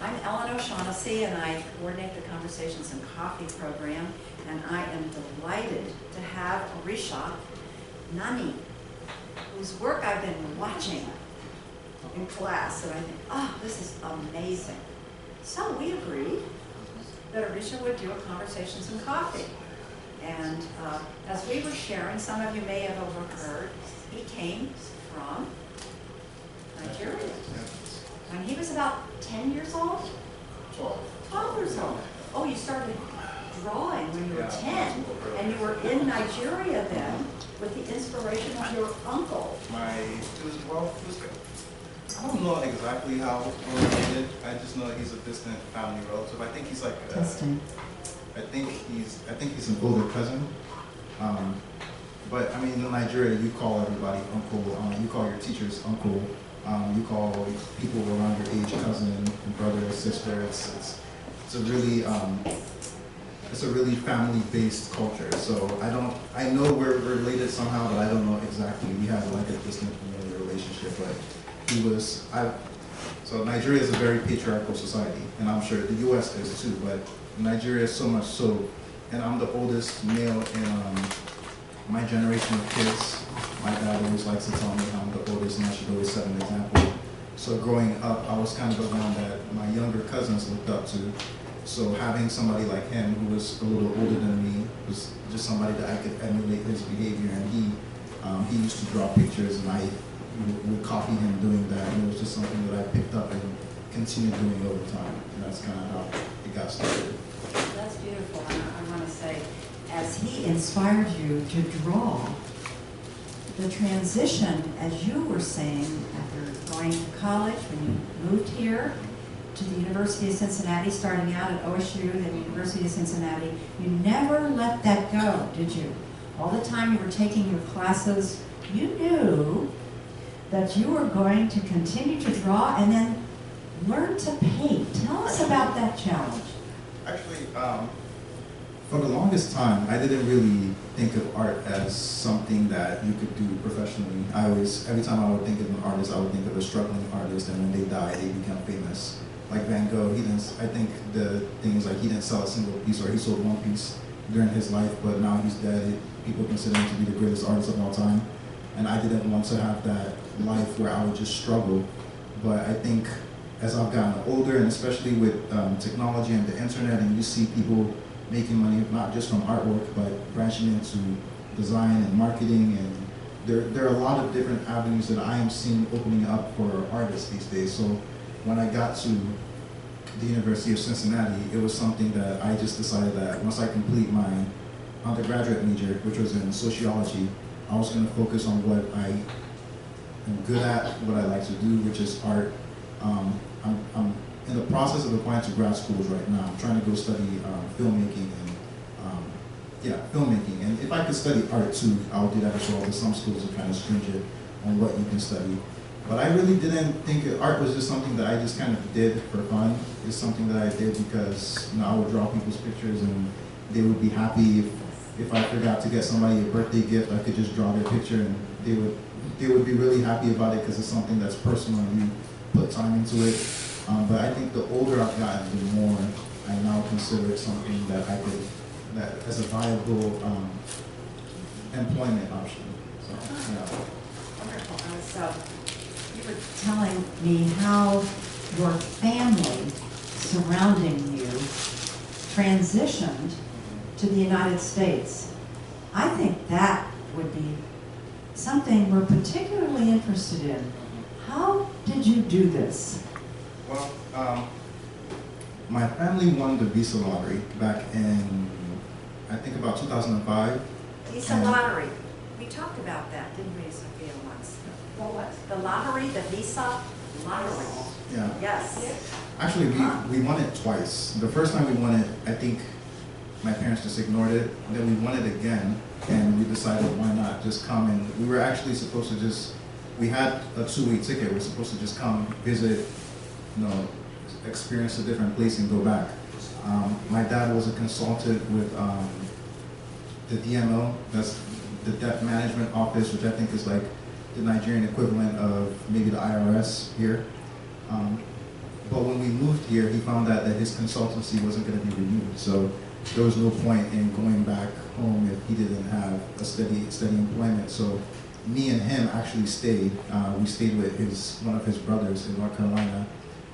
I'm Ellen O'Shaughnessy, and I coordinate the Conversations and Coffee program, and I am delighted to have Orisha Nnani, whose work I've been watching in class, and I think, oh, this is amazing. So we agreed that Orisha would do a Conversations and Coffee. And as we were sharing, some of you may have overheard, he came from Nigeria. When he was about 10 years old? 12. 12 years old. Oh, you started drawing when you were 10, and you were in Nigeria then with the inspiration of your uncle. I don't know exactly how related. I just know that he's a distant family relative. I think he's like I think he's an older cousin. But I mean, in Nigeria, you call everybody uncle. You call your teachers uncle. You call people around your age cousin, brother, sister. It's a really family-based culture. So I know we're related somehow, but I don't know exactly. We have like a distant familiar relationship, but so Nigeria is a very patriarchal society, and I'm sure the U.S. is too, but Nigeria is so much so, and I'm the oldest male in my generation of kids. My dad always likes to tell me I'm the oldest and I should always set an example. So growing up, I was kind of the one that my younger cousins looked up to. So having somebody like him who was a little older than me was just somebody that I could emulate his behavior, and he used to draw pictures, and I would copy him doing that, and it was just something that I picked up and continued doing over time, and that's kind of how it got started. That's beautiful. I want to say, as he inspired you to draw, the transition, as you were saying, after going to college, when you moved here to the University of Cincinnati, starting out at OSU, then University of Cincinnati, you never let that go, did you? All the time you were taking your classes, you knew that you were going to continue to draw and then learn to paint. Tell us about that challenge. Actually, for the longest time, I didn't really think of art as something that you could do professionally. Every time I would think of an artist, I would think of a struggling artist, and when they die, they become famous. Like Van Gogh, I think the thing is like he didn't sell a single piece, or he sold one piece during his life, but now he's dead. People consider him to be the greatest artist of all time. And I didn't want to have that life where I would just struggle. But I think as I've gotten older, and especially with technology and the internet, and you see people making money not just from artwork, but branching into design and marketing, and there are a lot of different avenues that I am seeing opening up for artists these days. So when I got to the University of Cincinnati, it was something that I just decided that once I complete my undergraduate major, which was in sociology, I was going to focus on what I am good at, what I like to do, which is art. I'm in the process of applying to grad schools right now. I'm trying to go study filmmaking and filmmaking. And if I could study art too, I would do that as well. But some schools are kind of stringent on what you can study. But I really didn't think art was just something that I just kind of did for fun. It's something that I did because I would draw people's pictures and they would be happy if I forgot to get somebody a birthday gift. I could just draw their picture and they would be really happy about it because it's something that's personal and you put time into it. But I think the older I've gotten, the more I now consider it something that as a viable employment option. So, yeah. Wonderful. So you were telling me how your family surrounding you transitioned to the United States. I think that would be something we're particularly interested in. How did you do this? Well, my family won the visa lottery back in, I think, about 2005. Visa lottery. We talked about that, didn't we, Sophia, once? What was? The lottery, the visa lottery. Yeah. Yes. Actually, we won it twice. The first time we won it, I think my parents just ignored it. And then we won it again, and we decided why not just come. And we were actually supposed to we had a 2-week ticket. We were supposed to just come visit, experience a different place and go back. My dad was a consultant with the DMO, that's the Debt Management Office, which I think is like the Nigerian equivalent of maybe the IRS here. but when we moved here, he found out that his consultancy wasn't going to be renewed. So there was no point in going back home if he didn't have a steady employment. So me and him actually stayed. We stayed with one of his brothers in North Carolina,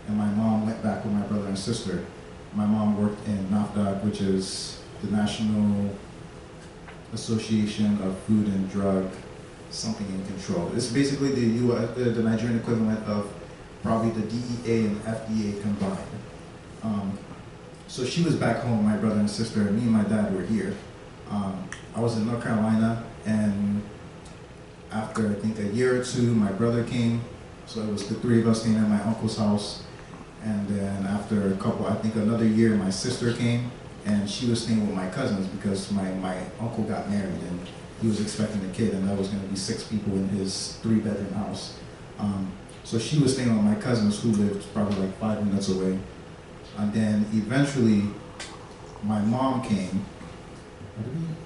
and my mom went back with my brother and sister. My mom worked in NAFDAC, which is the National Association of Food and Drug something in control. It's basically the Nigerian equivalent of probably the DEA and FDA combined. So she was back home, my brother and sister, and me and my dad were here. I was in North Carolina, and after I think a year or two, my brother came. So it was the three of us staying at my uncle's house. And then after I think another year, my sister came, and she was staying with my cousins because my uncle got married and he was expecting a kid, and there was going to be 6 people in his 3-bedroom house. So she was staying with my cousins who lived probably like 5 minutes away. And then eventually, my mom came.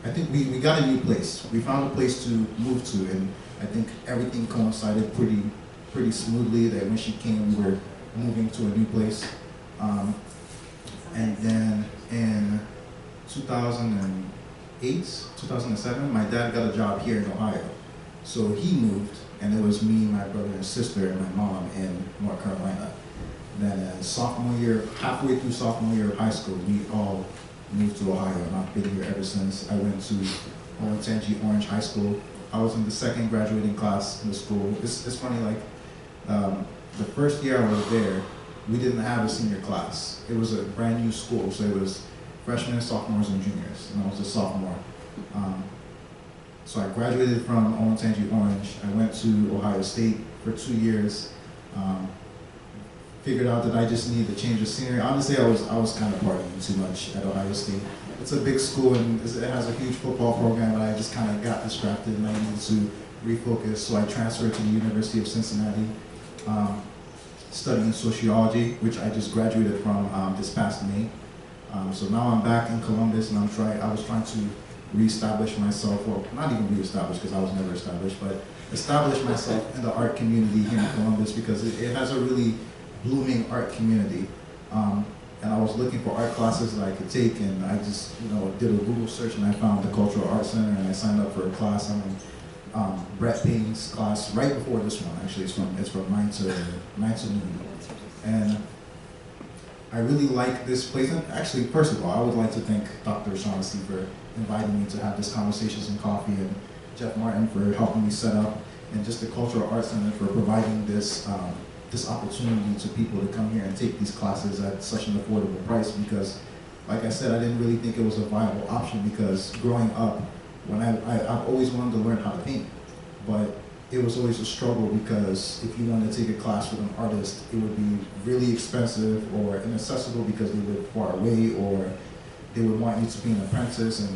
I think we got a new place. We found a place to move to, and I think everything coincided pretty smoothly that when she came, we were moving to a new place. And then in 2008, 2007, my dad got a job here in Ohio. So he moved, and it was me, my brother and sister, and my mom in North Carolina. Then sophomore year, halfway through sophomore year of high school, we all moved to Ohio, and I've been here ever since. I went to Orange High School. I was in the 2nd graduating class in the school. It's funny, like, the first year I was there, we didn't have a senior class. It was a brand new school, so it was freshmen, sophomores, and juniors, and I was a sophomore. So I graduated from Orange. I went to Ohio State for 2 years. Figured out that I just needed to change the scenery. Honestly, I was kind of partying too much at Ohio State. It's a big school and it has a huge football program, but I just kind of got distracted and I needed to refocus. So I transferred to the University of Cincinnati, studying sociology, which I just graduated from this past May. So now I'm back in Columbus, and I was trying to reestablish myself, well, not even reestablish because I was never established, but establish myself in the art community here in Columbus because it has a really blooming art community. And I was looking for art classes that I could take, and I just did a Google search and I found the Cultural Arts Center, and I signed up for a class. I'm in Brett Payne's class right before this one. Actually, it's from 9 to noon. And I really like this place. And actually, first of all, I would like to thank Dr. Shaughnessy for inviting me to have this Conversations and Coffee, and Jeff Martin for helping me set up, and just the Cultural Arts Center for providing this this opportunity to people to come here and take these classes at such an affordable price. Because, like I said, I didn't really think it was a viable option because growing up, when I've always wanted to learn how to paint, but it was always a struggle because if you wanted to take a class with an artist, it would be really expensive or inaccessible because they live far away, or they would want you to be an apprentice and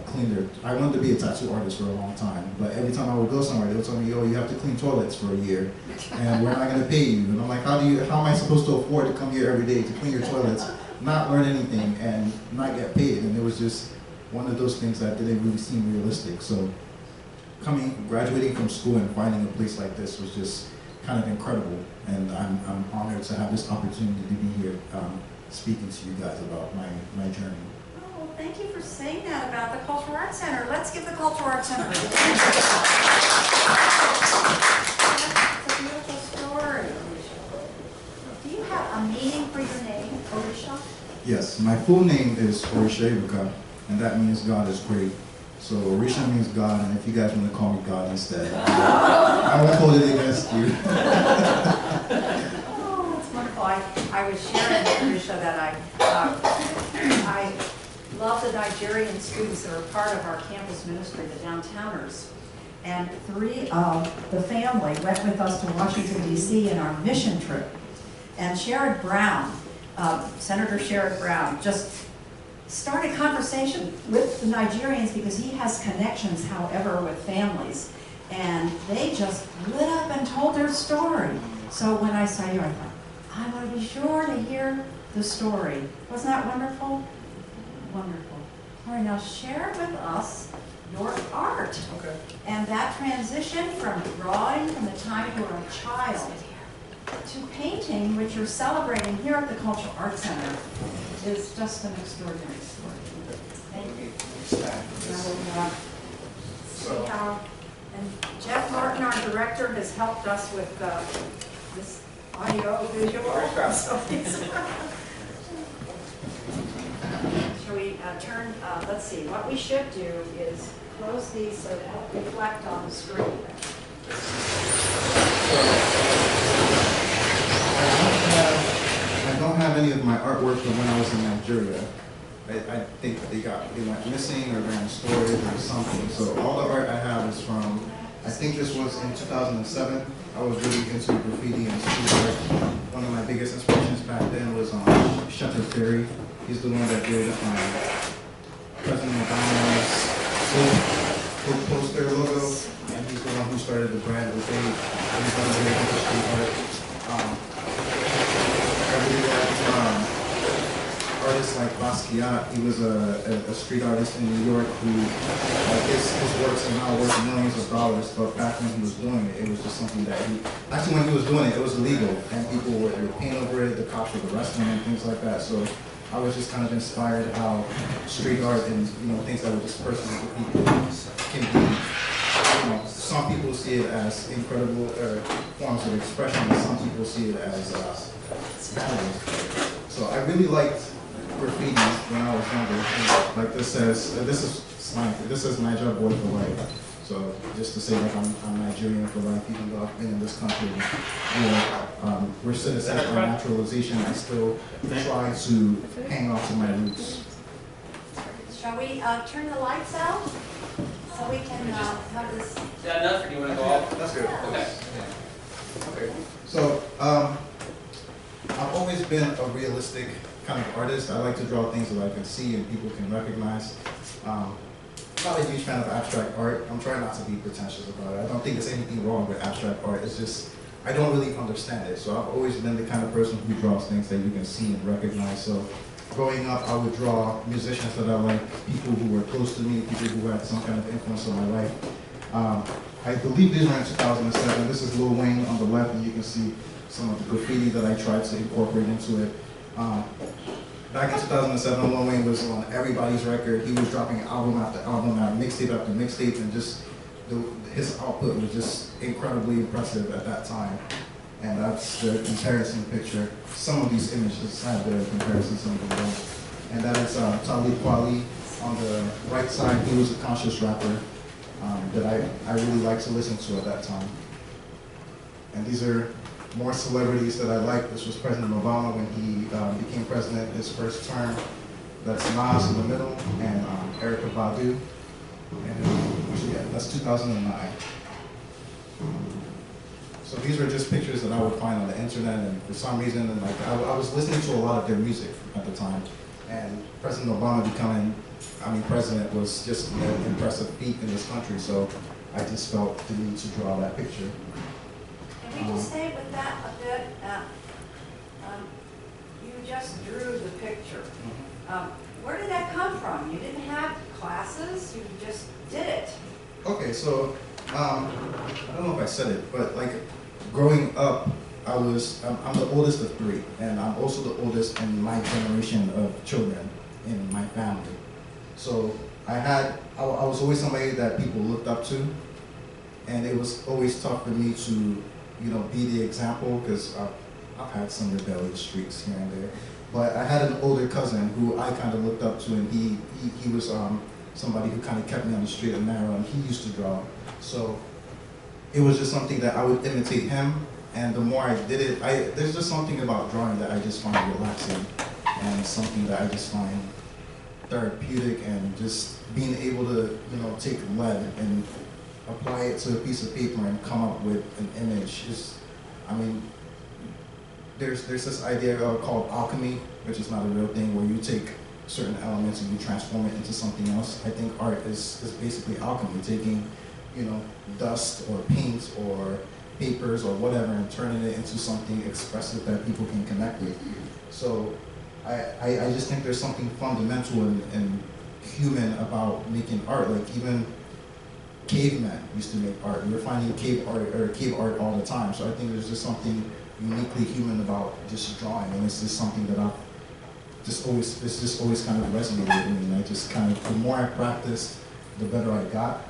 clean their. I wanted to be a tattoo artist for a long time, but every time I would go somewhere, they would tell me, "Oh, you have to clean toilets for a year, and we're not going to pay you." And I'm like, how am I supposed to afford to come here every day to clean your toilets, not learn anything, and not get paid? And it was just one of those things that didn't really seem realistic. So graduating from school and finding a place like this was just kind of incredible, and I'm honored to have this opportunity to be here speaking to you guys about my journey. Oh, thank you for saying that about the Cultural Arts Center. Let's give the Cultural Arts Center a It's a beautiful story, Orisha. Do you have a meaning for your name, Orisha? Yes, my full name is Orisha Nnani, and that means God is great. So Orisha means God, and if you guys want to call me God instead, I won't hold it against you. Oh, that's wonderful. I was sharing with Orisha that I love the Nigerian students that are part of our campus ministry, the downtowners. And 3 of the family went with us to Washington, D.C. in our mission trip. And Sherrod Brown, Senator Sherrod Brown, just started conversation with the Nigerians because he has connections, however, with families. And they just lit up and told their story. So when I saw you, I thought, I want to be sure to hear the story. Wasn't that wonderful? Wonderful. All right, now share with us your art. Okay. And that transition from drawing from the time you were a child to painting, which you're celebrating here at the Cultural Arts Center, is just an extraordinary story. Thank you. And, see how, and Jeff Martin, our director, has helped us with this audio visual. So shall we turn, let's see, what we should do is close these so they'll reflect on the screen. I don't have any of my artwork from when I was in Nigeria. I think they went missing or ran storage or something. So all the art I have is from, I think this was in 2007. I was really into graffiti and street art. One of my biggest inspirations back then was Shutter Ferry. He's the one that did President Obama's book poster logo, and he's the one who started the brand with He's done very into street art. I really like artists like Basquiat. He was a street artist in New York who, his works are now worth millions of dollars, but back when he was doing it, it was just something that actually when he was doing it was illegal, and people would paint over it, the cops would arrest him and things like that. So I was just kind of inspired how street art and things that were just personal to people can be. Some people see it as incredible forms of expression, and some people see it as values. So I really liked graffiti when I was younger. Like this says Niger boy for life. So just to say like I'm Nigerian for life, even though I've been in this country, we're citizens by naturalization. I still try to hang on to my roots. Shall we turn the lights out so we can have this? Is that enough, or do you want to go off? That's good. Okay. Okay. So I've always been a realistic kind of artist. I like to draw things that I can see and people can recognize. I'm not a huge fan of abstract art. I'm trying not to be pretentious about it. I don't think there's anything wrong with abstract art. It's just, I don't really understand it. So I've always been the kind of person who draws things that you can see and recognize. So growing up, I would draw musicians that I like, people who were close to me, people who had some kind of influence on my life. I believe these were in 2007. This is Lil Wayne on the left, and you can see some of the graffiti that I tried to incorporate into it. Back in 2007, Lil Wayne was on everybody's record. He was dropping album after album, mixtape after mixtape, and just his output was just incredibly impressive at that time. And that's the comparison picture. Some of these images have the comparison, some of them don't. And that is Talib Kweli on the right side. He was a conscious rapper that I really liked to listen to at that time. And these are more celebrities that I like. This was President Obama when he became president his first term. That's Nas in the middle, and Erykah Badu. And yeah, that's 2009. So these were just pictures that I would find on the internet, and for some reason, and like I was listening to a lot of their music at the time. And President Obama becoming, president was just an impressive feat in this country. So I just felt the need to draw that picture. Can we just stay with that a bit? You just drew the picture. Where did that come from? You didn't have classes, you just did it. Okay, so I don't know if I said it, but like growing up, I'm the oldest of three, and I'm also the oldest in my generation of children in my family. So I was always somebody that people looked up to, and it was always tough for me to be the example, because I've had some rebellious streaks here and there. But I had an older cousin who I kind of looked up to, and he was somebody who kind of kept me on the straight and narrow, and he used to draw. So it was just something that I would imitate him, and the more I did it, there's just something about drawing that I just find relaxing, and something that I just find therapeutic, and just being able to take lead and apply it to a piece of paper and come up with an image. There's this idea called alchemy, which is not a real thing, where you take certain elements and you transform it into something else. I think art is basically alchemy, taking dust or paint or papers or whatever and turning it into something expressive that people can connect with. So I just think there's something fundamental and human about making art. Like even cavemen used to make art. We were finding cave art all the time. So I think there's just something uniquely human about just drawing, and it's just something that it's just always kind of resonated with me, and I just kind of, the more I practiced, the better I got.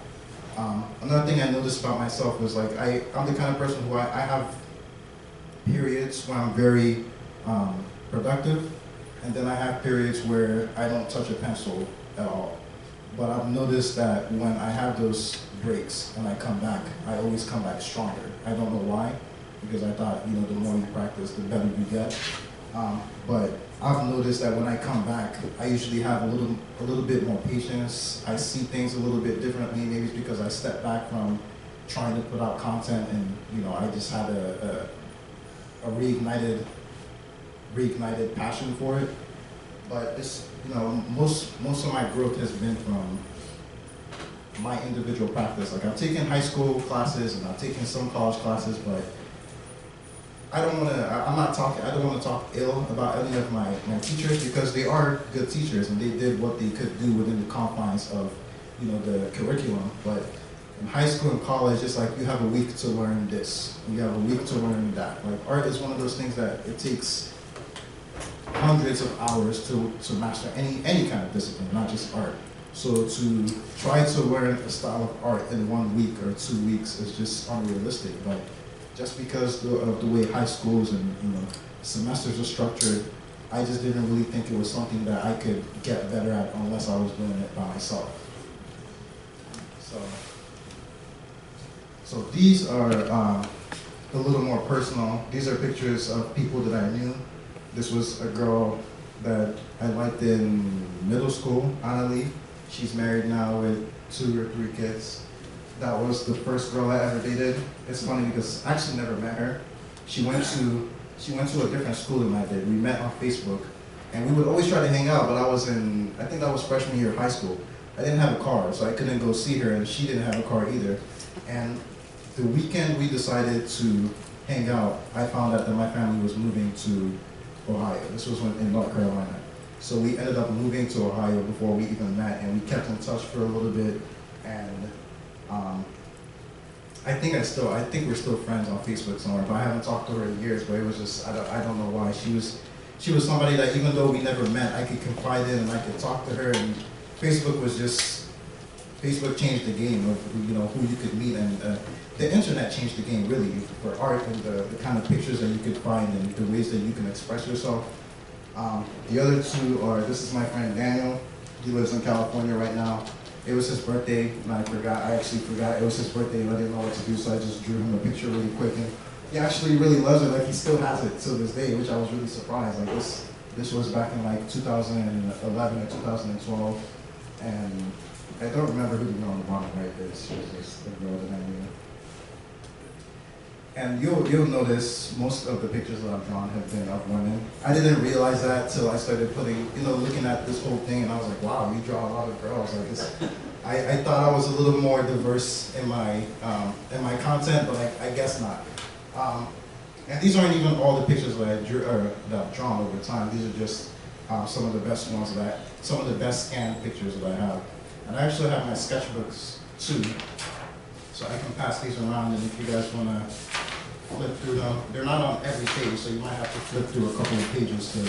Another thing I noticed about myself was like, I'm the kind of person who I have periods where I'm very productive, and then I have periods where I don't touch a pencil at all. But I've noticed that when I have those breaks and I come back, I always come back stronger. I don't know why, because I thought, you know, the more you practice, the better you get. But I've noticed that when I come back, I usually have a little bit more patience. I see things a little bit differently. Maybe it's because I step back from trying to put out content, and you know, I just had a reignited passion for it. But it's, you know, most of my growth has been from my individual practice. Like, I've taken high school classes and I've taken some college classes, but I don't want to talk ill about any of my teachers, because they are good teachers and they did what they could do within the confines of, you know, the curriculum. But in high school and college, it's like you have a week to learn this, you have a week to learn that. Like, art is one of those things that it takes hundreds of hours to master any kind of discipline, not just art. So to try to learn a style of art in 1 week or 2 weeks is just unrealistic. But just because of the way high schools and, you know, semesters are structured, I just didn't really think it was something that I could get better at unless I was doing it by myself. So these are a little more personal. These are pictures of people that I knew. This was a girl that I liked in middle school, Annalie. She's married now with 2 or 3 kids. That was the first girl I ever dated. It's funny because I actually never met her. She went to a different school than I did. We met on Facebook, and we would always try to hang out, but I think that was freshman year of high school. I didn't have a car, so I couldn't go see her, and she didn't have a car either. And the weekend we decided to hang out, I found out that my family was moving to Ohio. This was in North Carolina. So we ended up moving to Ohio before we even met, and we kept in touch for a little bit, and I think we're still friends on Facebook somewhere, but I haven't talked to her in years. But it was just, I don't know why. She was somebody that, even though we never met, I could confide in and I could talk to her. And Facebook changed the game of, you know, who you could meet, and the internet changed the game really for art, and the kind of pictures that you could find and the ways that you can express yourself. The other 2 are, this is my friend Daniel. He lives in California right now. It was his birthday, and I actually forgot it was his birthday, and I didn't know what to do, so I just drew him a picture really quick. And he actually really loves it. Like, he still has it to this day, which I was really surprised. Like, this was back in like 2011 or 2012, and I don't remember who the girl on the bottom right is. She was just the girl that I knew. And you'll notice most of the pictures that I've drawn have been of women. I didn't realize that till I started looking at this whole thing, and I was like, wow, you draw a lot of girls. Like this, I thought I was a little more diverse in my content, but I guess not. And these aren't even all the pictures that I've drawn over time. These are just some of the best ones some of the best scanned pictures that I have. And I actually have my sketchbooks too, so I can pass these around, and if you guys want to flip through them. They're not on every page, so you might have to flip through a couple of pages to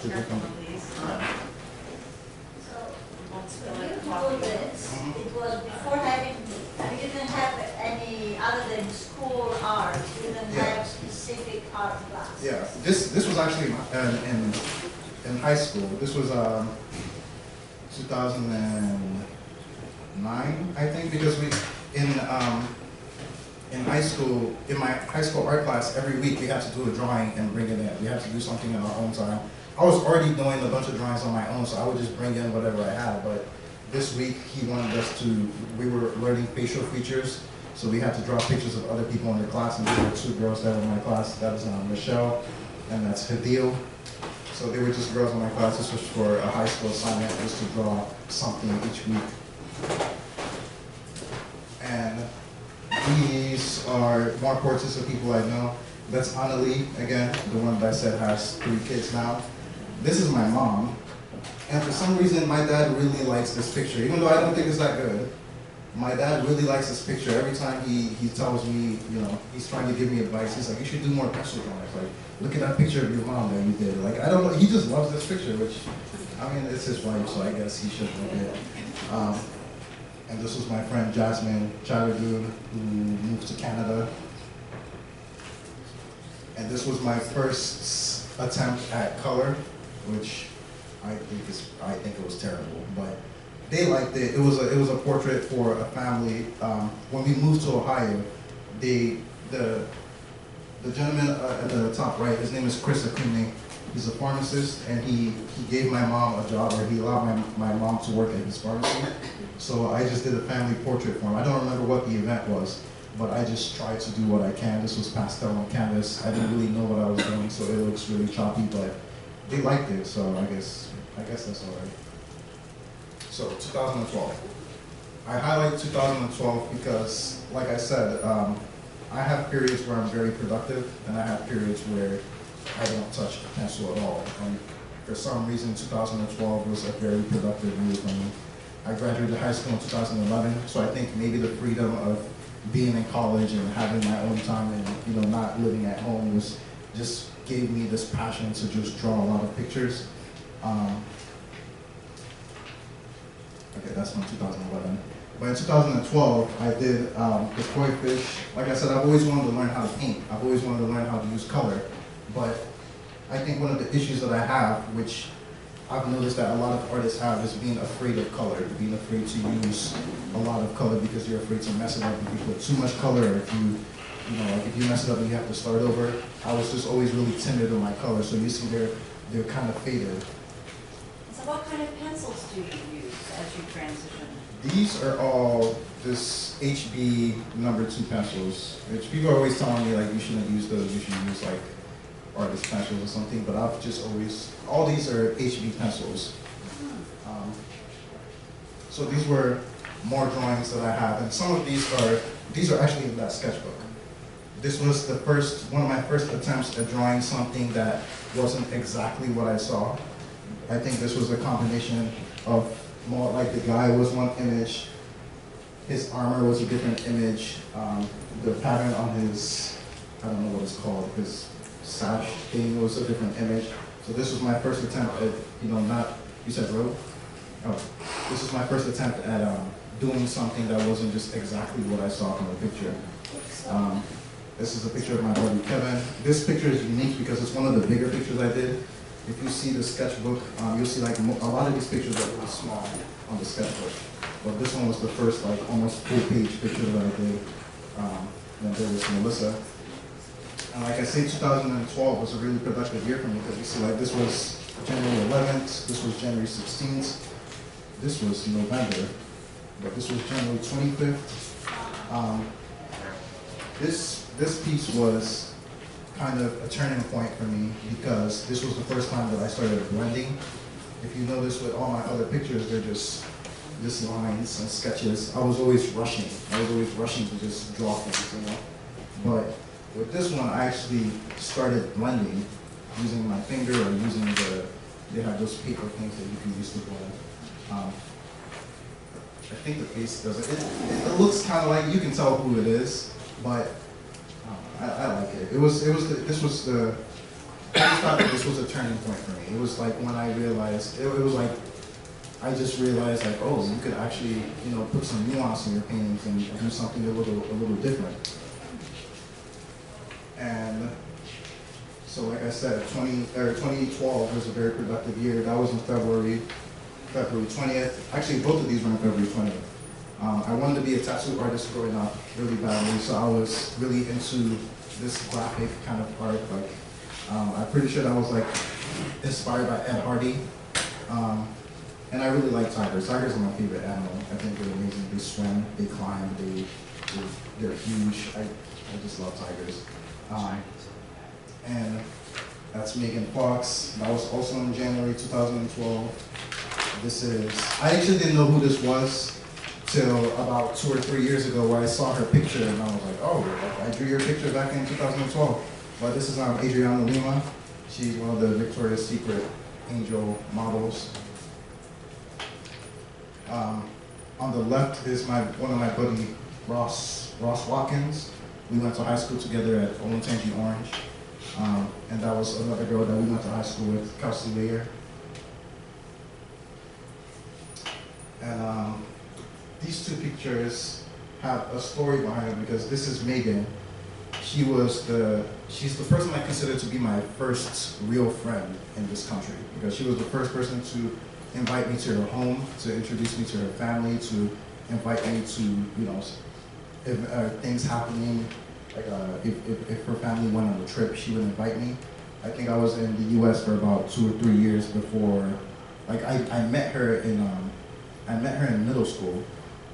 get them. So when you do this, it was before you didn't have any other than school art, you didn't have specific art class. Yeah, this was actually in high school. This was 2009, I think, because in high school, in my high school art class, every week we had to do a drawing and bring it in. We had to do something in our own time. I was already doing a bunch of drawings on my own, so I would just bring in whatever I had. But this week he wanted us to, we were learning facial features, so we had to draw pictures of other people in the class, and there were 2 girls that were in my class. That was Michelle, and that's Hadil. So they were just girls in my class. This was for a high school assignment, just to draw something each week. And these are more portraits of people I know. That's Annalie, again, the one that I said has 3 kids now. This is my mom. And for some reason, my dad really likes this picture, even though I don't think it's that good. My dad really likes this picture. Every time he tells me, you know, he's trying to give me advice, he's like, you should do more pencil drawings. Like, look at that picture of your mom that you did. Like, I don't know, he just loves this picture, which, I mean, it's his wife, so I guess he should look at it. And this was my friend Jasmine Chatterjee, who moved to Canada. And this was my first attempt at color, which I think it was terrible, but they liked it. It was a portrait for a family. When we moved to Ohio, the gentleman at the top right, his name is Chris Akune. He's a pharmacist, and he gave my mom a job, or he allowed my mom to work at his pharmacy. So I just did a family portrait for him. I don't remember what the event was, but I just tried to do what I can. This was pastel on canvas. I didn't really know what I was doing, so it looks really choppy, but they liked it, so I guess that's all right. So 2012. I highlight 2012 because, like I said, I have periods where I'm very productive, and I have periods where I don't touch a pencil at all. And for some reason, 2012 was a very productive year for me. I graduated high school in 2011, so I think maybe the freedom of being in college and having my own time and, you know, not living at home was just gave me this passion to just draw a lot of pictures. Okay, that's from 2011. But in 2012, I did the koi fish. Like I said, I've always wanted to learn how to paint. I've always wanted to learn how to use color. But I think one of the issues that I have, which I've noticed that a lot of artists have, is being afraid of color, being afraid to use a lot of color because you're afraid to mess it up if you put too much color, or if if you mess it up and you have to start over. I was just always really timid with my color, so you see they're kind of faded. So what kind of pencils do you use as you transition? These are all just HB #2 pencils, which people are always telling me like you shouldn't use those, you should use like artist pencils or something, but I've just always, all these are HB pencils. So these were more drawings that I have, and some of these are actually in that sketchbook. This was one of my first attempts at drawing something that wasn't exactly what I saw. I think this was a combination of more like the guy was one image, his armor was a different image, the pattern on his, I don't know what it's called, his sash thing was a different image. So this was my first attempt at, you said road? Oh, this was my first attempt at doing something that wasn't just exactly what I saw from the picture. This is a picture of my buddy Kevin. This picture is unique because it's one of the bigger pictures I did. If you see the sketchbook, you'll see like a lot of these pictures are really small on the sketchbook. But this one was the first like almost full-page picture that I did. And there was Melissa. And like I say, 2012 was a really productive year for me because you see like this was January 11th, this was January 16th, this was November, but this was January 25th. This piece was kind of a turning point for me because this was the first time that I started blending. If you notice with all my other pictures, they're just lines and sketches. I was always rushing. To just draw things, But with this one, I actually started blending using my finger or using they have those paper things that you can use to blend. I think the face does it. It looks kind of like, you can tell who it is, but I like it. I just thought that this was a turning point for me. It was like when I realized, I just realized like, oh, you could actually, put some nuance in your paintings and do something a little different. And so like I said, 2012 was a very productive year. That was in February 20th. Actually, both of these were on February 20th. I wanted to be a tattoo artist growing up really badly, so I was really into this graphic kind of art. Like, I'm pretty sure that was like inspired by Ed Hardy. And I really like tigers. Tigers are my favorite animal. I think they're amazing. They swim, they climb, they're huge. I just love tigers. And that's Megan Fox. That was also in January 2012. I actually didn't know who this was till about 2 or 3 years ago where I saw her picture and I was like, oh, I drew your picture back in 2012. But this is Adriana Lima. She's one of the Victoria's Secret angel models. On the left is one of my buddy, Ross Watkins. We went to high school together at Olentangy Orange. And that was another girl that we went to high school with, Kelsey Lear. And these two pictures have a story behind them because this is Megan. She's the person I consider to be my first real friend in this country because she was the first person to invite me to her home, to introduce me to her family, to invite me to, you know, if things happening, like if her family went on a trip, she would invite me. I think I was in the U.S. for about 2 or 3 years before, like I met her in middle school,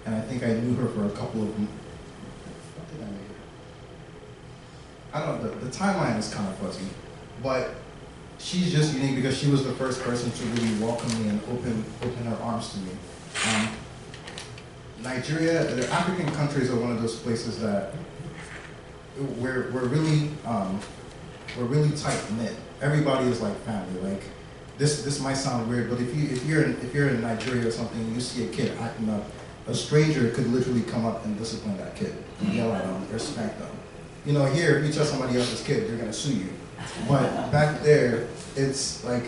and I think I knew her for a couple of. What did I meet her? I don't know. The timeline is kind of fuzzy, but she's just unique because she was the first person to really welcome me and open her arms to me. Nigeria, the African countries are one of those places that we're really tight knit. Everybody is like family. Like this might sound weird, but if you're in Nigeria or something, and you see a kid acting up, a stranger could literally come up and discipline that kid, and yell at them or smack them. You know, here if you touch somebody else's kid, they're gonna sue you. But back there, it's like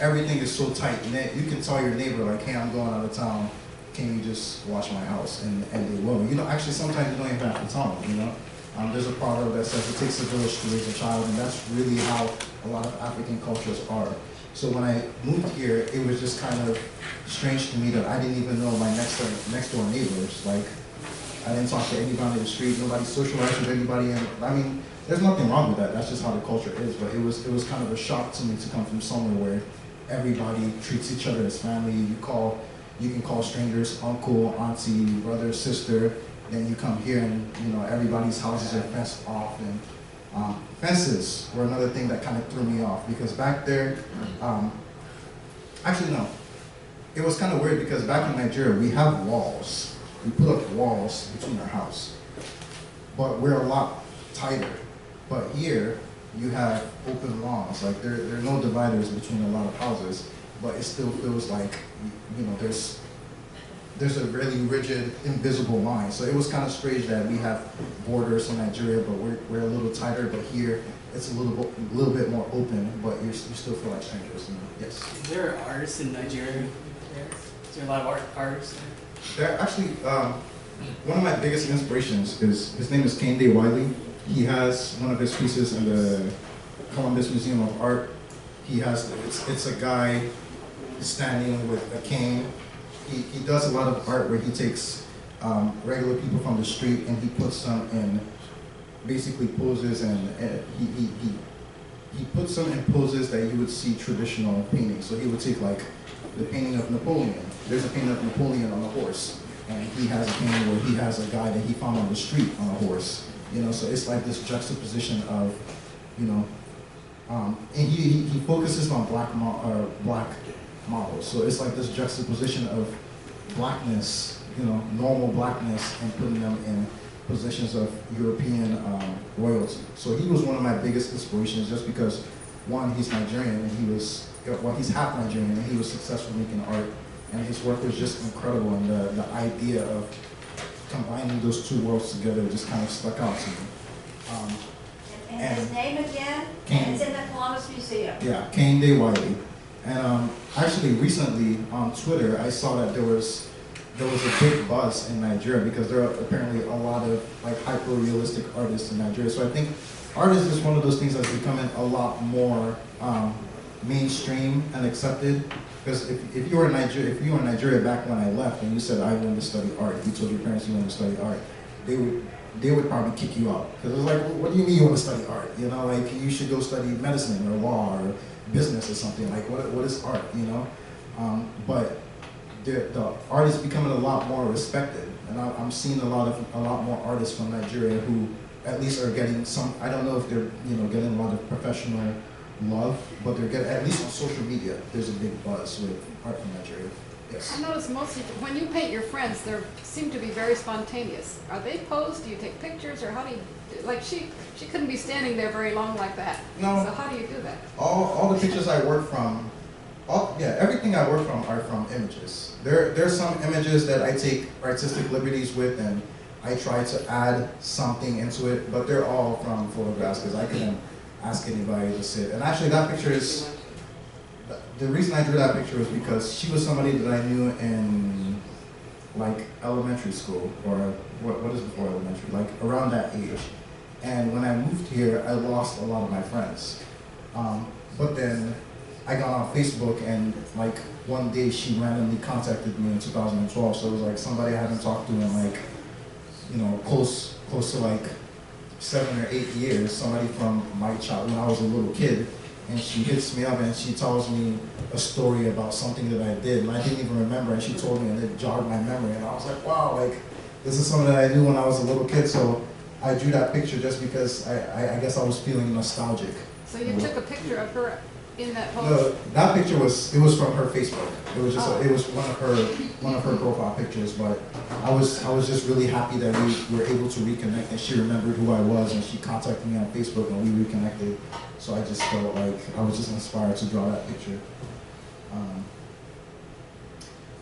everything is so tight knit. You can tell your neighbor like, "Hey, I'm going out of town. Can you just watch my house?" And they will. You know, actually sometimes you don't even have to tell them. You know, there's a proverb that says it takes a village to raise a child, and that's really how a lot of African cultures are. So when I moved here, it was just kind of strange to me that I didn't even know my next door neighbors. Like, I didn't talk to anybody in the street. Nobody socialized with anybody, and I mean, there's nothing wrong with that. That's just how the culture is. But it was kind of a shock to me to come from somewhere where everybody treats each other as family. You can call strangers uncle, auntie, brother, sister. Then you come here and, you know, everybody's houses are fenced off. And fences were another thing that kind of threw me off because back there, actually no, it was kind of weird because back in Nigeria, we have walls. We put up walls between our house, but we're a lot tighter. But here, you have open lawns. Like there are no dividers between a lot of houses, but it still feels like, you know, there's a really rigid, invisible line. So it was kind of strange that we have borders in Nigeria, but we're a little tighter. But here, it's a little bit more open, but you still feel like strangers. You know? Yes. Is there artists in Nigeria? Is there a lot of artists there? There actually, one of my biggest inspirations is his name is Kehinde Wiley. He has one of his pieces in the Columbus Museum of Art. He has it's a guy standing with a cane. He does a lot of art where he takes regular people from the street and he puts them in basically poses, and he puts them in poses that you would see traditional paintings. So he would take like the painting of Napoleon. There's a painting of Napoleon on a horse, and he has a painting where he has a guy that he found on the street on a horse. You know, so it's like this juxtaposition of, you know, and he focuses on black models. So it's like this juxtaposition of blackness, you know, normal blackness, and putting them in positions of European royalty. So he was one of my biggest inspirations just because, one, he's Nigerian, and he's half Nigerian, and he was successful making art, and his work was just incredible, and the idea of combining those two worlds together just kind of stuck out to me. And his name again? It's in the Columbus Museum. Yeah, Kehinde Wiley. And actually recently on Twitter, I saw that there was a big buzz in Nigeria because there are apparently a lot of like hyper-realistic artists in Nigeria. So I think art is just one of those things that's becoming a lot more mainstream and accepted. Because if you were in Nigeria back when I left and you said I wanted to study art, if you told your parents you wanted to study art, they would probably kick you out. Because it was like, what do you mean you want to study art? You know, like you should go study medicine or law or business or something. Like what is art? You know, but the art is becoming a lot more respected, and I'm seeing a lot more artists from Nigeria who at least are getting some. I don't know if they're getting a lot of professional love, but they're getting, at least on social media, there's a big buzz with art from Nigeria. Yes. I notice mostly when you paint your friends, they seem to be very spontaneous. Are they posed? Do you take pictures, or how do you? Like she couldn't be standing there very long like that. No. So how do you do that? All the pictures I work from, everything I work from are from images. There's some images that I take artistic liberties with, and I try to add something into it, but they're all from photographs because I couldn't ask anybody to sit. And actually, that picture is the reason I drew that picture was because she was somebody that I knew in like elementary school, or what is before elementary, like around that age. And when I moved here, I lost a lot of my friends. But then I got on Facebook, and like one day she randomly contacted me in 2012. So it was like somebody I haven't talked to in like, you know, close to like 7 or 8 years. Somebody from my child when I was a little kid, and she hits me up and she tells me a story about something that I did, and I didn't even remember. And she told me, and it jogged my memory. And I was like, wow, like this is something that I knew when I was a little kid. So I drew that picture just because I guess I was feeling nostalgic. So you took a picture of her in that pose? No, that picture was from her Facebook. It was just it was one of her profile pictures. But I was just really happy that we were able to reconnect, and she remembered who I was, and she contacted me on Facebook, and we reconnected. So I just felt like I was just inspired to draw that picture.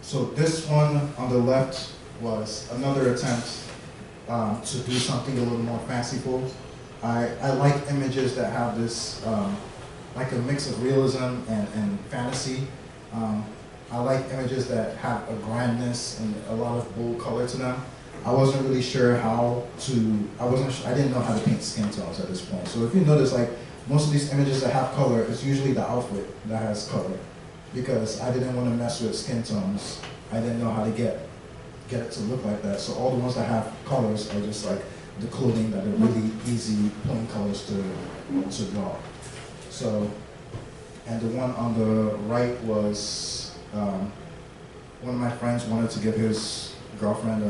So this one on the left was another attempt to do something a little more fanciful. I like images that have this, like a mix of realism and fantasy. I like images that have a grandness and a lot of bold color to them. I wasn't really sure how to, I didn't know how to paint skin tones at this point. So if you notice, like, most of these images that have color, it's usually the outfit that has color, because I didn't want to mess with skin tones. I didn't know how to get it to look like that. So all the ones that have colors are just like the clothing that are really easy, plain colors to draw. So, and the one on the right was one of my friends wanted to give his girlfriend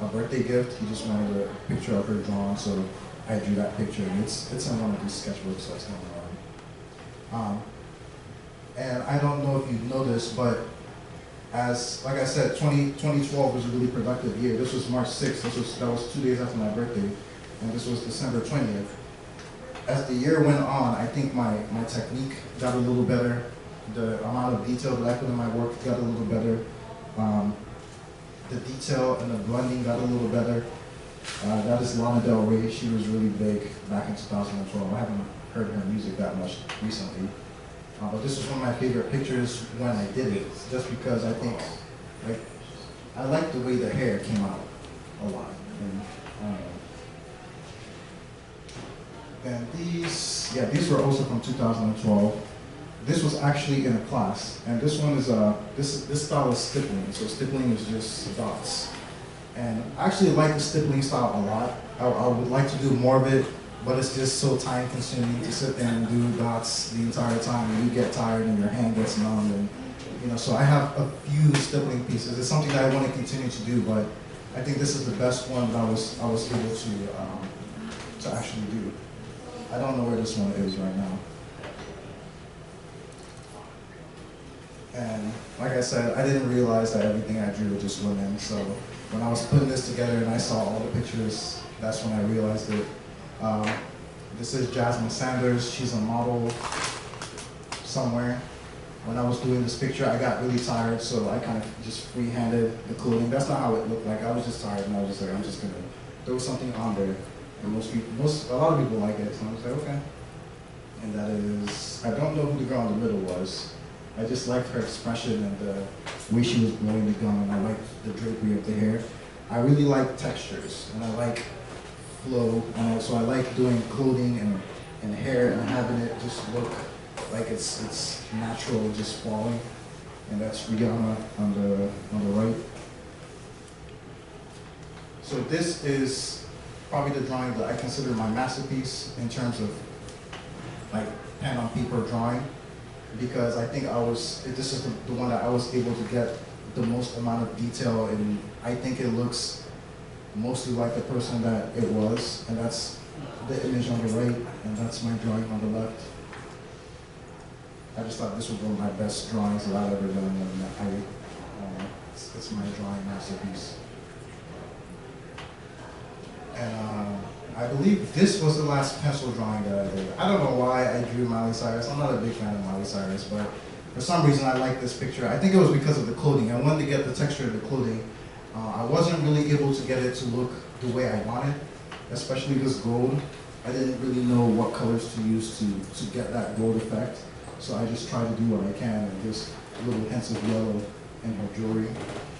a birthday gift. He just wanted a picture of her drawn, so I drew that picture. And it's in one of these sketchbooks that's going on. And I don't know if you've noticed, but like I said, 2012 was a really productive year. This was March 6th. That was 2 days after my birthday, and this was December 20th. As the year went on, I think my technique got a little better. The amount of detail that I put in my work got a little better. The detail and the blending got a little better. That is Lana Del Rey. She was really big back in 2012. I haven't heard her music that much recently. But this was one of my favorite pictures when I did it, just because I think, like, I like the way the hair came out a lot. And these were also from 2012. This was actually in a class, and this one is this style is stippling. So stippling is just dots, and I actually like the stippling style a lot. I would like to do more of it, but it's just so time consuming to sit there and do dots the entire time, and you get tired and your hand gets numb, and you know. So I have a few stippling pieces. It's something that I want to continue to do, but I think this is the best one that I was able to actually do. I don't know where this one is right now. And like I said, I didn't realize that everything I drew were just women. So when I was putting this together and I saw all the pictures, that's when I realized it. This is Jasmine Sanders. She's a model somewhere. When I was doing this picture, I got really tired, so I kind of just free-handed the clothing. That's not how it looked like. I was just tired, and I was just like, I'm just gonna throw something on there. And a lot of people like it, so I was like, okay. And that is, I don't know who the girl in the middle was. I just liked her expression and the way she was blowing the gun, and I liked the drapery of the hair. I really like textures, and I like flow, and so I like doing clothing and hair and having it just look like it's natural, just falling. And that's Rihanna on the right. So this is probably the drawing that I consider my masterpiece in terms of like pen on paper drawing, because I think this is the one that I was able to get the most amount of detail, and I think it looks mostly like the person that it was, and that's the image on the right, and that's my drawing on the left. I just thought this was one of my best drawings that I've ever done, and it's my drawing masterpiece. And I believe this was the last pencil drawing that I did. I don't know why I drew Miley Cyrus. I'm not a big fan of Miley Cyrus, but for some reason I like this picture. I think it was because of the clothing. I wanted to get the texture of the clothing. I wasn't really able to get it to look the way I wanted, especially this gold. I didn't really know what colors to use to get that gold effect. So I just tried to do what I can, and just little hints of yellow in her jewelry.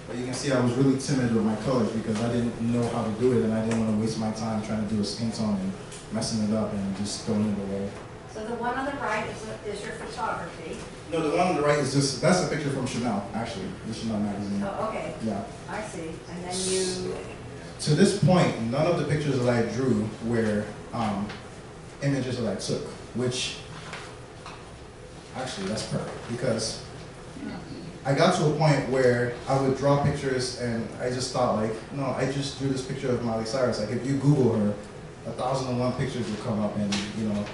But you can see I was really timid with my colors because I didn't know how to do it, and I didn't want to waste my time trying to do a skin tone and messing it up and just throwing it away. So the one on the right is your photography. No, the one on the right is just, that's a picture from Chanel, actually, the Chanel magazine. Oh, okay, Yeah. I see. And then you, To this point, none of the pictures that I drew were images that I took, which, actually, that's perfect, because I got to a point where I would draw pictures and I just thought like, no, I just drew this picture of Miley Cyrus. Like if you Google her, 1,001 pictures will come up, and you know,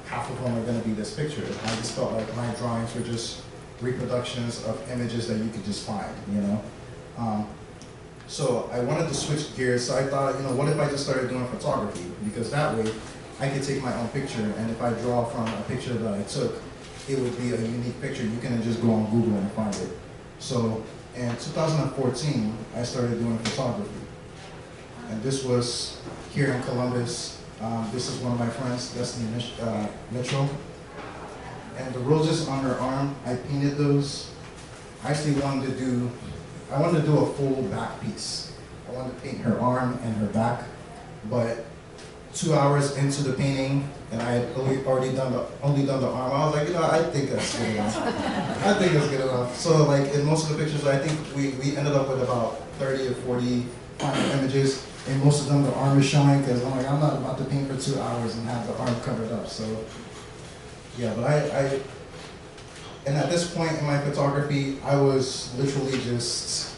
half of them are going to be this picture. I just felt like my drawings were just reproductions of images that you could just find, you know. So I wanted to switch gears, so I thought, you know, what if I just started doing photography? Because that way I could take my own picture, and if I draw from a picture that I took, it would be a unique picture. You can just go on Google and find it. So in 2014, I started doing photography. And this was here in Columbus. This is one of my friends, Destiny Mitchell. And the roses on her arm, I painted those. I actually wanted to do a full back piece. I wanted to paint her arm and her back, but 2 hours into the painting, and I had only done the arm, I was like, you know, I think that's good enough. I think that's good enough. So like in most of the pictures, I think we ended up with about 30 or 40 final images, and most of them the arm is showing, because I'm like, I'm not about to paint for 2 hours and have the arm covered up. So yeah, but and at this point in my photography, I was literally just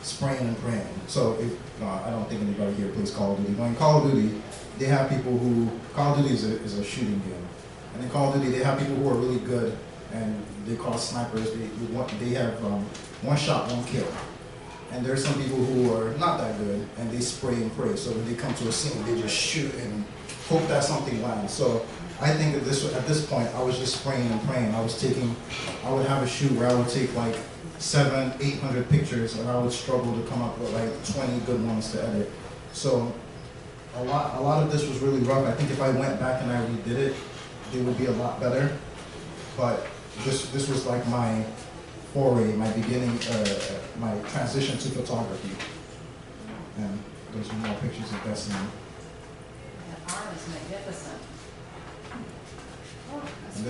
spraying and praying. So if, I don't think anybody here plays Call of Duty, but in Call of Duty, they have people who, Call of Duty is a shooting game. And in Call of Duty, they have people who are really good, and they call snipers. They have one shot, one kill. And there's some people who are not that good, and they spray and pray. So when they come to a scene, they just shoot and hope that something lands. So I think at this point, I was just spraying and praying. I would have a shoot where I would take like 700, 800 pictures, and I would struggle to come up with like 20 good ones to edit. So a lot of this was really rough. I think if I went back and I redid it, it would be a lot better. But this was like my foray, my beginning, my transition to photography. And there's more pictures of Destiny. that arm is magnificent. And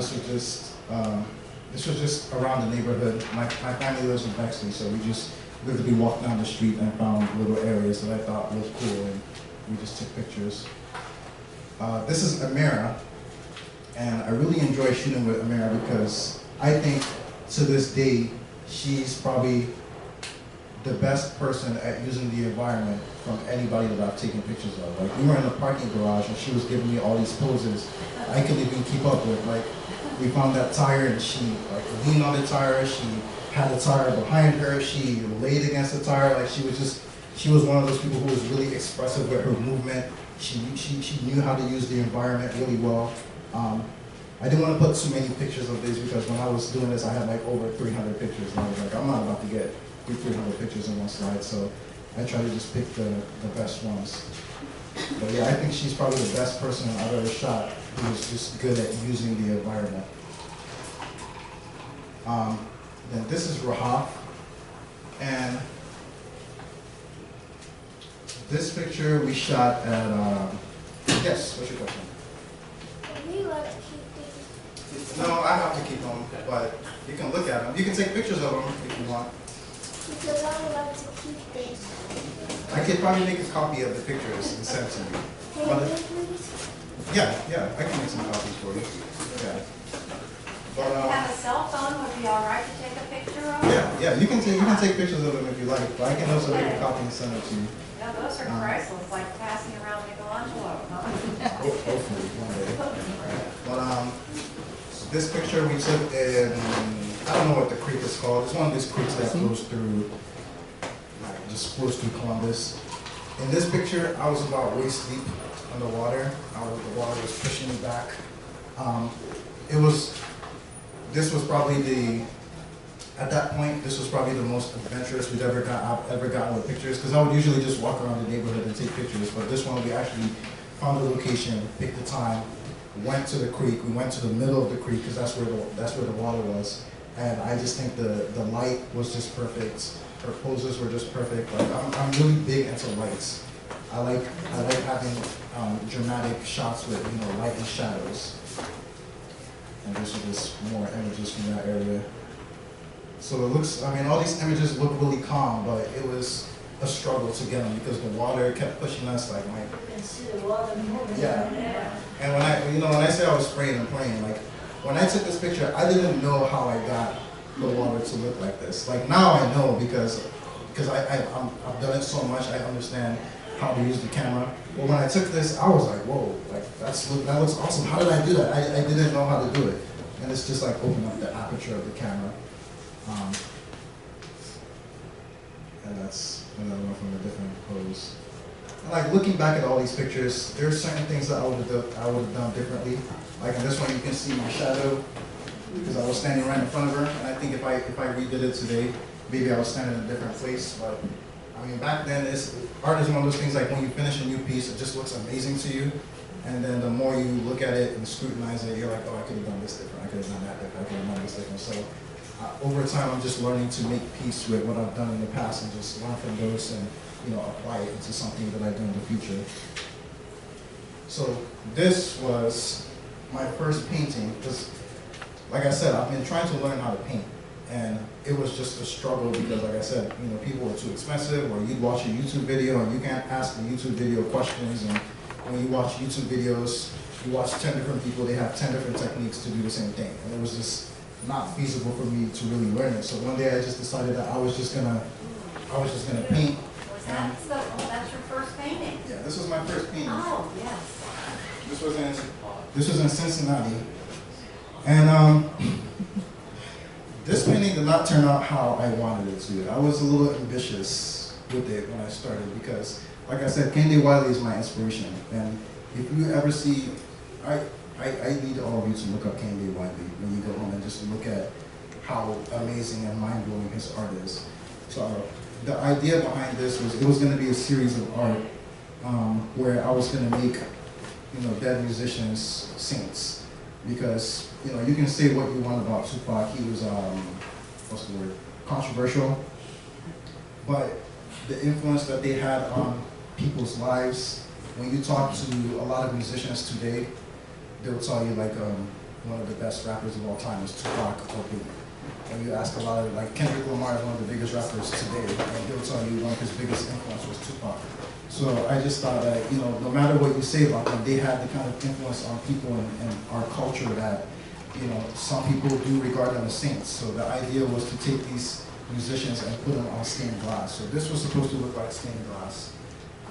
this was just around the neighborhood. My family lives in Bexley, so we just literally walked down the street and found little areas that I thought looked cool, and we just took pictures. This is Amira, and I really enjoy shooting with Amira because I think to this day, she's probably the best person at using the environment from anybody that I've taken pictures of. Like, we were in the parking garage and she was giving me all these poses I couldn't even keep up with. Like, we found that tire and she like leaned on the tire, she had the tire behind her, she laid against the tire. Like, she was one of those people who was really expressive with her movement. She knew how to use the environment really well. I didn't want to put too many pictures of this because when I was doing this, I had like over 300 pictures, and I was like, I'm not about to get 300 pictures in one slide, so I try to just pick the best ones. But yeah, I think she's probably the best person I've ever shot who is just good at using the environment. Then this is Rahaf, and this picture we shot at, yes, what's your question? Can you let it keep these? No, I have to keep them, but you can look at them. You can take pictures of them if you want. Because I would like to keep these. I could probably make a copy of the pictures and send to you. Can But you please? yeah, I can make some copies for you. Yeah. But If you have a cell phone, would it be all right to take a picture of? yeah, you can take pictures of them if you like. But I can also make a copy and send it to you. Yeah, those are priceless, like passing around Michelangelo, huh? Hopefully one day. But this picture we took in, I don't know what the creek is called. It's one of these creeks that flows through, like, just flows through Columbus. In this picture, I was about waist deep underwater. The water was pushing me back. this was probably at that point, this was probably the most adventurous I've ever gotten with pictures, because I would usually just walk around the neighborhood and take pictures, but this one we actually found the location, picked the time, went to the creek, we went to the middle of the creek, because that's where the water was, and I just think the light was just perfect, her poses were just perfect. Like, I'm really big into lights. I like having dramatic shots with, you know, light and shadows. And this is just more images from that area. So it looks, I mean, all these images look really calm, but it was a struggle to get them because the water kept pushing us like, You can see the water moving. yeah. And when I say I was spraying and praying, like, when I took this picture, I didn't know how I got the water to look like this. Like, now I know because I've done it so much, I understand how to use the camera. But when I took this, I was like, whoa, like, that looks awesome. How did I do that? I didn't know how to do it. And it's just like open up the aperture of the camera. And that's another one from a different pose. And like looking back at all these pictures, there's certain things that I would have done differently. Like in this one, you can see my shadow because I was standing right in front of her. And I think if I redid it today, maybe I was standing in a different place. But I mean, back then, art is one of those things like when you finish a new piece, it just looks amazing to you. And then the more you look at it and scrutinize it, you're like, oh, I could have done this different. I could have done that different. I could have done this different. So over time, I'm just learning to make peace with what I've done in the past and just learn from those and, you know, apply it into something that I do in the future. So this was my first painting because, like I said, I've been trying to learn how to paint. And it was just a struggle because, like I said, you know, people were too expensive, or you'd watch a YouTube video and you can't ask the YouTube video questions. And when you watch YouTube videos, you watch 10 different people, they have 10 different techniques to do the same thing. And it was just not feasible for me to really learn it. So one day I just decided that I was just gonna paint. That's your first painting? Yeah, this was my first painting. Oh, yes. This was in Cincinnati. And this painting did not turn out how I wanted it to. I was a little ambitious with it when I started because, like I said, Kehinde Wiley is my inspiration. And if you ever see, I need all of you to look up Kehinde Wiley when you go home and just look at how amazing and mind-blowing his art is. So the idea behind this was it was going to be a series of art where I was going to make, you know, dead musicians saints. Because, you know, you can say what you want about Tupac. He was, what's the word, controversial. But the influence that they had on people's lives, when you talk to a lot of musicians today, they'll tell you like one of the best rappers of all time is Tupac or Biggie. And you ask a lot of, like Kendrick Lamar is one of the biggest rappers today, and he'll tell you one of his biggest influence was Tupac. So I just thought that, you know, no matter what you say about them, they had the kind of influence on people in our culture that, you know, some people do regard them as saints. So the idea was to take these musicians and put them on stained glass. So this was supposed to look like stained glass.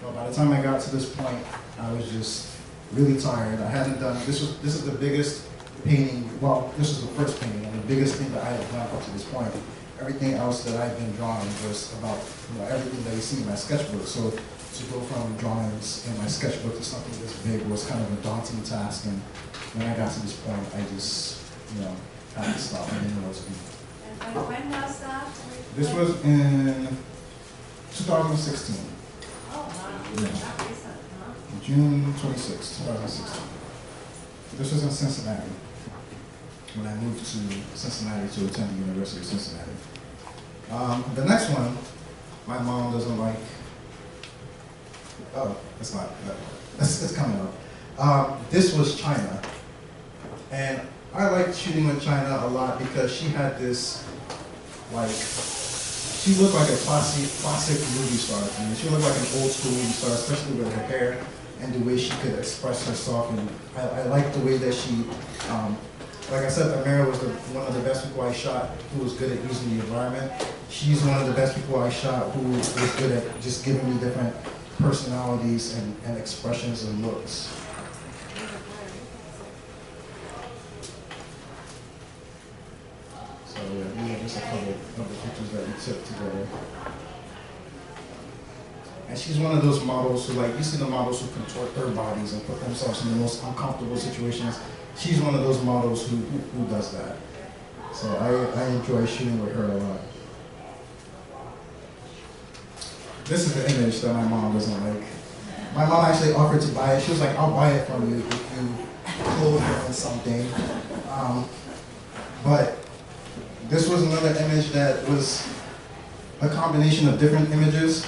But by the time I got to this point, I was just really tired. I hadn't done, this is the biggest painting, well, this is the first painting, and the biggest thing that I had done up to this point. Everything else that I've been drawing was about, you know, everything that you see in my sketchbook. So to go from drawings in my sketchbook to something this big was kind of a daunting task. And when I got to this point, I just, you know, had to stop. I didn't know what to do. And when was that? This was in 2016. Oh, wow. Yeah. Not recent, huh? June 26, 2016. This was in Cincinnati, when I moved to Cincinnati to attend the University of Cincinnati. The next one, my mom doesn't like. Oh, that's not, it's coming up. This was China. And I liked shooting with China a lot because she had this, like, she looked like a classic movie star to me. She looked like an old school movie star, especially with her hair and the way she could express herself. And I liked the way that she, like I said, Amira was one of the best people I shot who was good at using the environment. She's one of the best people I shot who was good at just giving me different personalities and expressions and looks. So yeah, these are just a couple of the pictures that we took together. And she's one of those models who, like, you see the models who contort their bodies and put themselves in the most uncomfortable situations. She's one of those models who does that. So I enjoy shooting with her a lot. This is the image that my mom doesn't like. My mom actually offered to buy it. She was like, I'll buy it from you if you clothe her in something. But this was another image that was a combination of different images.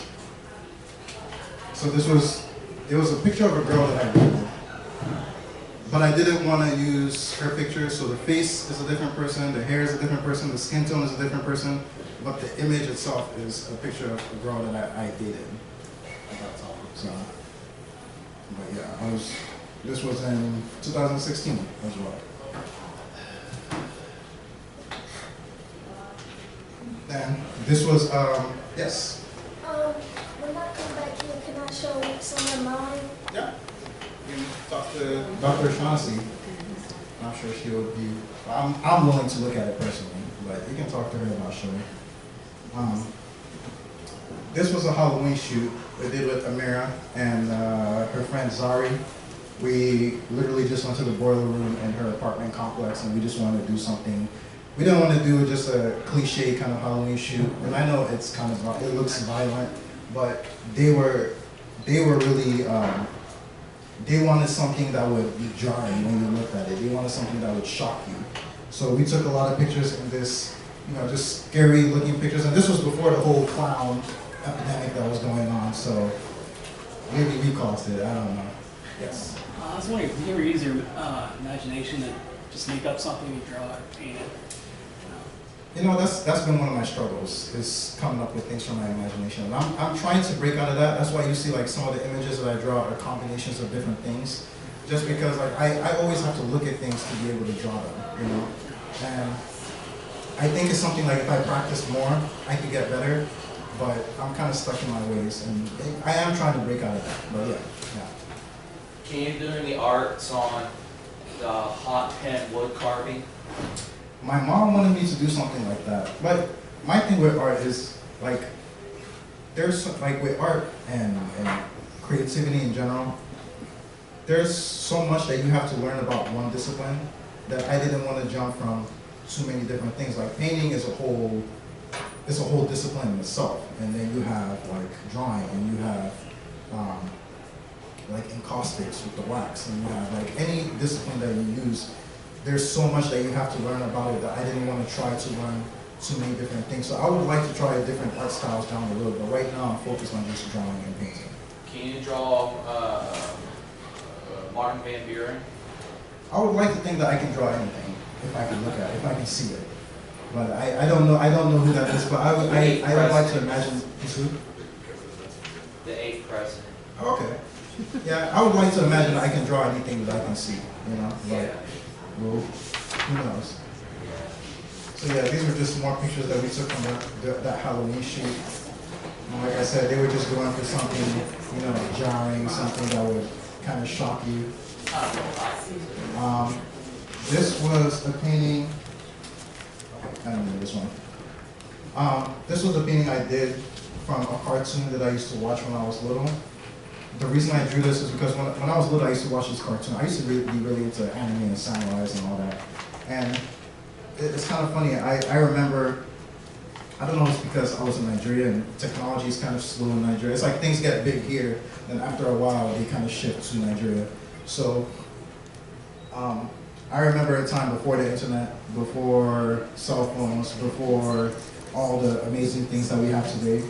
So it was a picture of a girl that I painted. But I didn't want to use her picture, so the face is a different person, the hair is a different person, the skin tone is a different person, but the image itself is a picture of a girl that I dated at that time. So, but yeah, this was in 2016 as well. Then this was, yes. When I come back here, can I show some of mine? Yeah. You can talk to Dr. Shaughnessy. I'm sure she would be, I'm willing to look at it personally, but you can talk to her about showing. This was a Halloween shoot we did with Amira and her friend Zari. We literally just went to the boiler room in her apartment complex and we just wanted to do something. We didn't want to do just a cliche kind of Halloween shoot, and I know it's kind of, it looks violent, but they were really, they wanted something that would be jarring when you looked at it. They wanted something that would shock you. So we took a lot of pictures in this, just scary looking pictures, and this was before the whole clown epidemic that was going on, so maybe we caused it, I don't know. Yes. I was wondering, do you ever use your imagination to just make up something you draw or paint it? That's been one of my struggles, is coming up with things from my imagination. And I'm trying to break out of that. That's why you see like some of the images that I draw are combinations of different things. Just because like I always have to look at things to be able to draw them, And I think it's something like if I practice more, I could get better. But I'm kind of stuck in my ways, and I am trying to break out of that. But yeah. Can you do any arts on the hot pen wood carving? My mom wanted me to do something like that. But my thing with art is like, with art and creativity in general, there's so much that you have to learn about one discipline that I didn't want to jump from too many different things. Like painting is a whole discipline in itself. And then you have like drawing, and you have like encaustics with the wax, and you have like any discipline that you use. There's so much that you have to learn about it that I didn't want to try to learn too many different things. So I would like to try different art styles down the road, but right now I'm focused on just drawing and painting. Can you draw Martin Van Buren? I would like to think that I can draw anything if I can look at it, if I can see it. But I don't know who that is, but I would like to imagine who? The 8th president. Okay. Yeah, I would like to imagine I can draw anything that I can see, But, well, who knows? So yeah, these were just more pictures that we took from that Halloween shoot. And like I said, they were just going for something, jarring, something that would kind of shock you. This was a painting. Okay, I don't know this one. This was a painting I did from a cartoon that I used to watch when I was little. The reason I drew this is because when I was little, I used to watch this cartoon. I used to be really into anime and samurais and all that. And it's kind of funny. I remember, I don't know if it's because I was in Nigeria and technology is kind of slow in Nigeria. It's like things get big here, and after a while, they kind of shift to Nigeria. So I remember a time before the internet, before cell phones, before all the amazing things that we have today.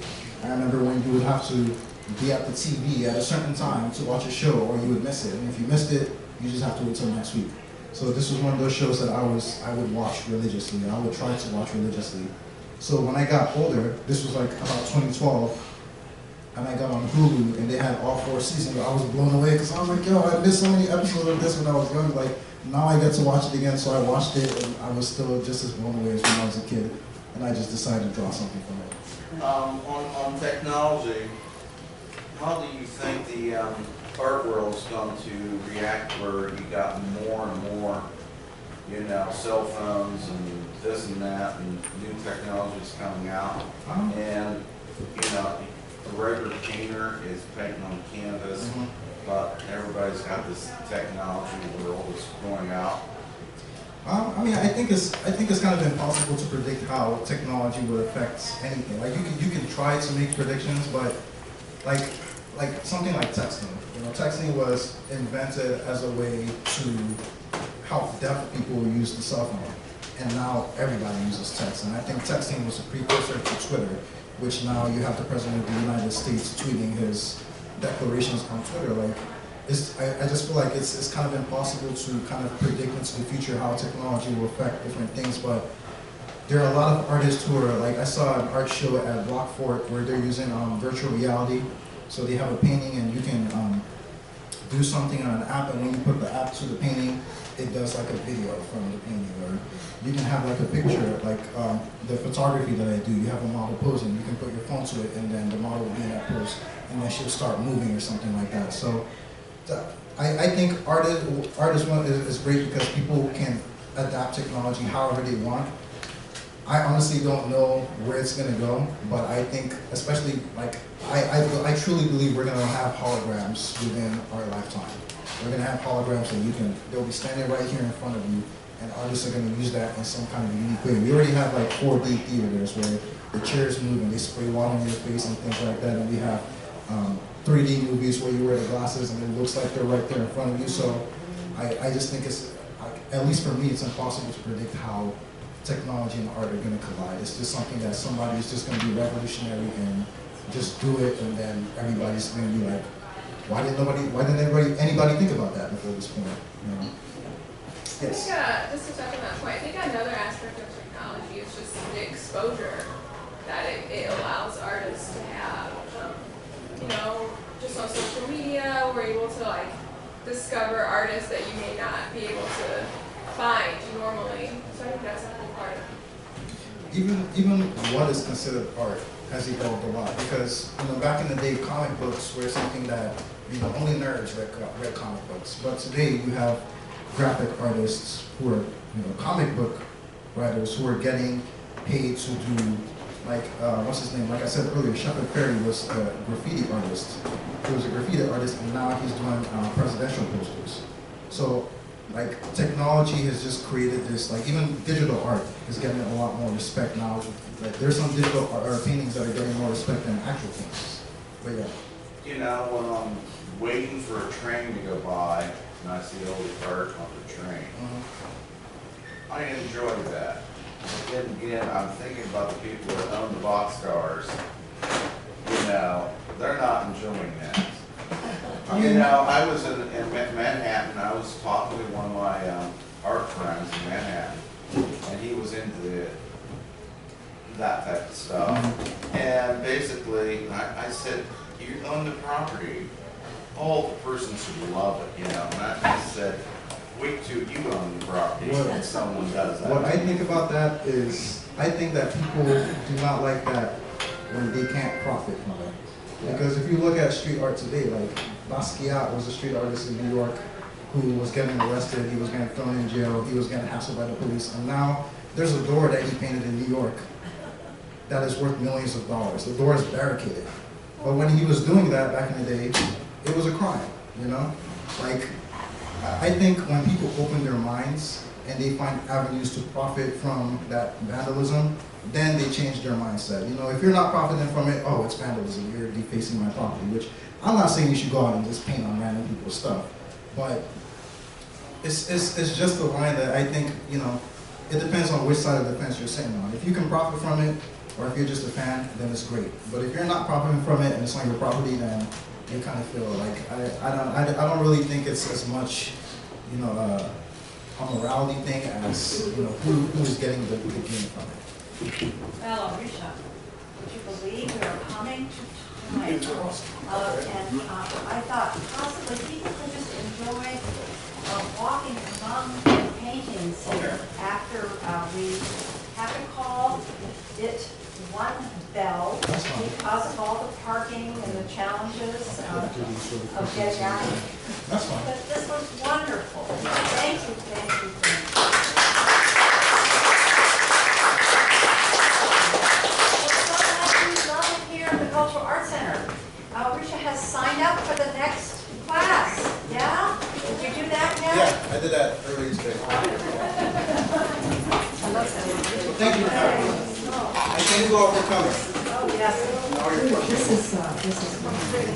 I remember when you would have to be at the TV at a certain time to watch a show, or you would miss it. And if you missed it, you just have to wait till next week. So this was one of those shows that I would watch religiously. I would try to watch religiously. So when I got older, this was like about 2012, and I got on Hulu, and they had all 4 seasons. I was blown away because I was like, yo, I missed so many episodes of this when I was young. Like, now I get to watch it again, so I watched it, and I was still just as blown away as when I was a kid. And I just decided to draw something from it. On technology, how do you think the art world is going to react where you got more and more, cell phones and this and that, and new technologies coming out, and the regular painter is painting on canvas, but everybody's got this technology world that's going out. I mean, I think it's kind of impossible to predict how technology will affect anything. Like you can try to make predictions, but like something like texting. You know, texting was invented as a way to help deaf people use the cell phone, and now everybody uses text. And I think texting was a precursor to Twitter, which now you have the president of the United States tweeting his declarations on Twitter. Like, I just feel like it's kind of impossible to kind of predict into the future how technology will affect different things, but there are a lot of artists who are, like, I saw an art show at Blockfort where they're using virtual reality. So they have a painting and you can do something on an app, and when you put the app to the painting, it does like a video from the painting. Or you can have like a picture, like the photography that I do, you have a model posing, you can put your phone to it and then the model will be in that pose and then she'll start moving or something like that. So I think art is great because people can adapt technology however they want. I honestly don't know where it's going to go, but I think, especially, like, I truly believe we're going to have holograms within our lifetime. We're going to have holograms that they'll be standing right here in front of you, and artists are going to use that in some kind of unique way. We already have like 4D theaters where the chairs move and they spray water in your face and things like that, and we have 3D movies where you wear the glasses and it looks like they're right there in front of you. So I just think it's, at least for me, it's impossible to predict how technology and art are going to collide. It's just something that somebody is just going to be revolutionary and just do it, and then everybody's going to be like, why didn't anybody think about that before this point? You know? Yes. I think, just to touch on that point, I think another aspect of technology is just the exposure that it allows artists to have. You know, just on social media, we're able to like discover artists that you may not be able to find normally. So I think that's a cool part of it. Even what is considered art has evolved a lot, because back in the day, comic books were something that only nerds read comic books. But today you have graphic artists who are comic book writers who are getting paid to do, like what's his name? Like I said earlier, Shepard Fairey was a graffiti artist. He was a graffiti artist, and now he's doing presidential posters. So, like, technology has just created this, like, even digital art is getting a lot more respect now. Like, there's some digital art paintings that are getting more respect than actual paintings. But yeah. When I'm waiting for a train to go by and I see all the art on the train, I enjoy that. But then again, I'm thinking about the people that own the boxcars. They're not enjoying that. I was in Manhattan. I was talking to one of my art friends in Manhattan, and he was into that type of stuff. And basically, I said, "You own the property. Oh, the person should love it, And I said, "Wait till you own the property and someone does that." What I think about that is, I think that people do not like that when they can't profit from it. Because if you look at street art today, like Basquiat was a street artist in New York who was getting arrested, he was getting thrown in jail, he was getting hassled by the police, and now there's a door that he painted in New York that is worth millions of dollars. The door is barricaded. But when he was doing that back in the day, it was a crime, Like, I think when people open their minds and they find avenues to profit from that vandalism, then they change their mindset. If you're not profiting from it, oh, it's vandalism, you're defacing my property, which I'm not saying you should go out and just paint on random people's stuff, but it's just a line that I think, it depends on which side of the fence you're sitting on. If you can profit from it, or if you're just a fan, then it's great. But if you're not profiting from it and it's on your property, then you kind of feel like, I don't really think it's as much, a morality thing as, who's getting the gain from it. Well, Orisha, would you believe we are coming to time? And I thought possibly people could just enjoy walking among the paintings here after we have to call it one bell because of all the parking and the challenges of getting out. That's fine. But this was wonderful. Thank you, thank you, thank you. Cultural Arts Center. Orisha has signed up for the next class. Yeah? Did you do that yet? Yeah, I did that earlier today. Thank you for coming. And thank you all for coming. Oh, yes. And all your questions. This is